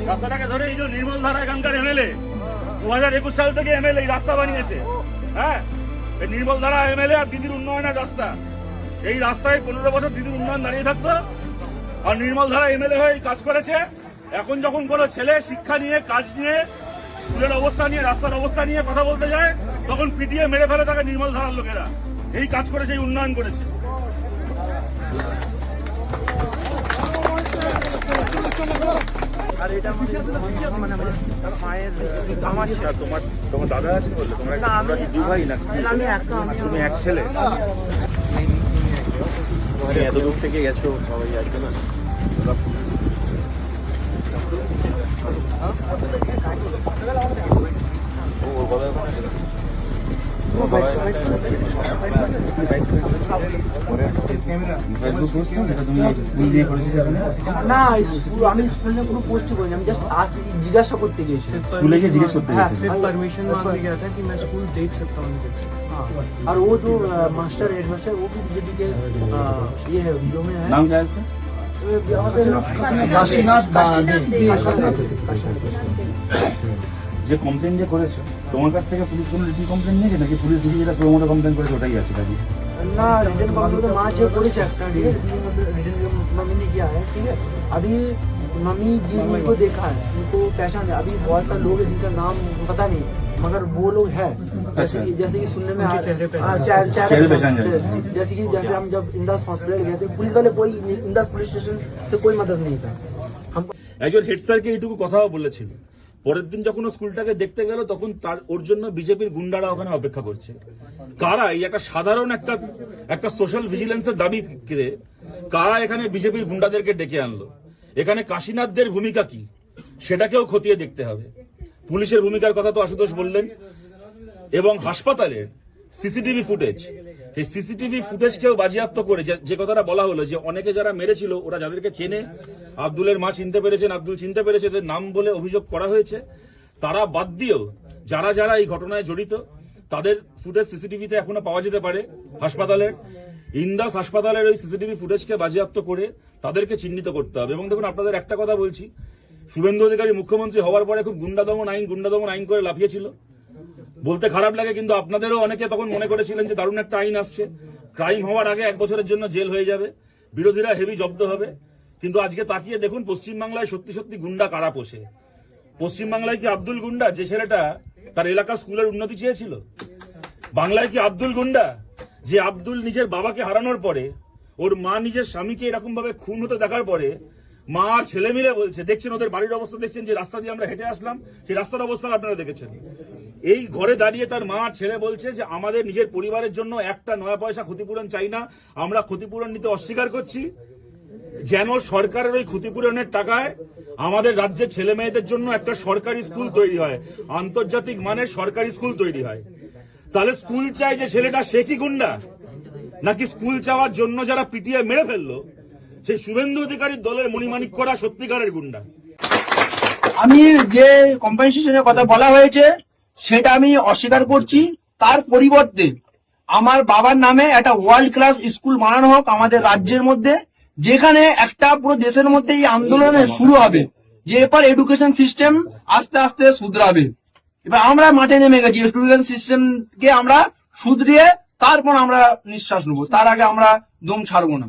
রাস্তাটাকে ধরে এই যে নির্মল ধারা এখানকার এমএলএ 2021 সাল থেকে এমএলএ রাস্তা বানিয়েছে। হ্যাঁ, এই নির্মল ধারা এমএলএ আর দিদির উন্নয়নের রাস্তা, এই রাস্তায় 15 বছর দিদির উন্নয়ন দাঁড়িয়ে থাকতো। আর নির্মল ধারা এমএলএ হয়ে কাজ করেছে। এখন যখন কোনো ছেলে শিক্ষা নিয়ে, কাজ নিয়ে, স্কুলের অবস্থা নিয়ে, রাস্তার অবস্থা নিয়ে কথা বলতে যায়, তখন পিটিয়ে মেরে ফেলে তাকে নির্মল ধারার লোকেরা। এই কাজ করেছে, এই উন্নয়ন করেছে। আর এটা মানে তার মায়ের তোমার দাদা আছে বললে, তোমরা কি দুই ভাই না? আমি একা, তুমি এক ছেলে? এত দূর থেকে গেছো সবাই আসবে না? না, আমি স্কুল में কোনো पोस्ट করিনি, আমি জাস্ট জিজ্ঞাসা করতে গিয়েছি। स्कूल के जिज्ञेस करते हाँ, हैं। सिर्फ परमिशन मांगने गया था कि मैं स्कूल देख सकता हूँ। हाँ, और वो जो मास्टर हेडमास्टर वो भी बीजेपी के ये है, वीडियो में है। नाम क्या है इसका? काशीनाथ যে কমপ্লেন যে করেছো, তোমার কাছ থেকে পুলিশ কোনো রিটেন কমপ্লেন নিয়েছে নাকি পুলিশ লিখে যেটা সুমোটো কমপ্লেন করেছে ওটাই আছে কাজে? ना रिटर्न कॉम्प्लेन तो मार्च में पुलिस एक्शन रिटर्न मम्मी ने किया है। ठीक है, अभी मम्मी जिनको देखा है उनको पहचान है। अभी बहुत सारे लोग हैं जिनका नाम पता नहीं, मगर वो लोग है। जैसे कि सुनने में चेहरे पहचान जाए। जैसे हम जब इंदास हॉस्पिटल गए थे, पुलिस वाले कोई इंदास पुलिस स्टेशन से कोई मदद नहीं था हमको। একজন হেড স্যারকে এইটুকু কথাও বলেছিল। পরের দিন যখন ও স্কুলটাকে দেখতে গেল তখন তার ওর জন্য বিজেপির গুন্ডারা ওখানে অপেক্ষা করছে। কারা এই একটা সাধারণ একটা সোশ্যাল ভিজিলেন্সের দাবি করে কারা এখানে বিজেপির গুন্ডাদেরকে ডেকে আনলো? এখানে কাশীনাথদের ভূমিকা কি সেটাকেও খতিয়ে দেখতে হবে। পুলিশের ভূমিকার কথা তো আশুতোষ বললেন, এবং হাসপাতালের সিসিটিভি ফুটেজ, সেই সিসিটিভি ফুটেজকেও বাজেয়াপ্ত করে যে কথাটা বলা হলো যে অনেকে যারা মেরেছিল ওরা যাদেরকে চেনে, আব্দুলের মা চিনতে পেরেছেন, আব্দুল চিনতে পেরেছে, এদের নাম বলে অভিযোগ করা হয়েছে, তারা বাদ দিয়েও যারা যারা এই ঘটনায় জড়িত তাদের ফুটেজ সিসিটিভিতে এখনো পাওয়া যেতে পারে। হাসপাতালের ইন্দাস হাসপাতালের ওই সিসিটিভি ফুটেজকে বাজেয়াপ্ত করে তাদেরকে চিহ্নিত করতে হবে। এবং দেখুন, আপনাদের একটা কথা বলছি, শুভেন্দু অধিকারী মুখ্যমন্ত্রী হওয়ার পরে খুব গুন্ডাদমন আইন করে লাফিয়েছিল। বলতে খারাপ লাগে, কিন্তু আপনাদেরও অনেকে তখন মনে করেছিলেন যে দারুণ একটা আইন আসছে, ক্রাইম হওয়ার আগে 1 বছরের জন্য জেল হয়ে যাবে, বিরোধীরা হেভি জব্দ হবে। কিন্তু আজকে তাকিয়ে দেখুন পশ্চিমবাংলায় সত্যি সত্যি গুন্ডা কারা পোষে। পশ্চিমবাংলায় কি আব্দুল গুন্ডা, যে ছেলেটা তার এলাকার স্কুলের উন্নতি চেয়েছিল? বাংলায় কি আব্দুল গুন্ডা, যে আব্দুল নিজের বাবাকে হারানোর পরে, ওর মা নিজের স্বামীকে এরকম ভাবে খুন হতে দেখার পরে মা আর ছেলে মিলে বলছে, দেখছেন ওদের বাড়ির অবস্থা, দেখছেন যে রাস্তা দিয়ে আমরা হেঁটে আসলাম সেই রাস্তার অবস্থা আপনারা দেখেছেন। এই ঘরে দাঁড়িয়ে তার মা আর ছেলে বলছে যে আমাদের নিজের পরিবারের জন্য একটা নয়া পয়সা ক্ষতিপূরণ চাই না, আমরা ক্ষতিপূরণ নিতে অস্বীকার করছি, যেন সরকারের ওই ক্ষতিপূরণের টাকায় আমাদের রাজ্যের ছেলে মেয়েদের জন্য একটা সরকারি স্কুল তৈরি হয়, আন্তর্জাতিক মানের সরকারি স্কুল তৈরি হয়। তাহলে স্কুল চাই যে ছেলেটা, সে কি গুন্ডা? নাকি স্কুল চাওয়ার জন্য যারা পিটিয়ে মেরে ফেললো সেই শুভেন্দু অধিকারীর দলের মণিমাণিক করা সত্যিকারের গুন্ডা? আমি যে কম্পেনসেশনের কথা বলা হয়েছে সেটা আমি অস্বীকার করছি। তার পরিবর্তে আমার বাবার নামে একটা ওয়ার্ল্ড ক্লাস স্কুল বানানো হোক আমাদের রাজ্যের মধ্যে, যেখানে একটা পুরো দেশের মধ্যে এই আন্দোলনের শুরু হবে যে এবার এডুকেশন সিস্টেম আস্তে আস্তে শুধরাবে। এবার আমরা মাঠে নেমে গেছি, এডুকেশন সিস্টেমকে আমরা শুধরিয়ে তারপর আমরা নিঃশ্বাস নেবো, তার আগে আমরা দম ছাড়বো না।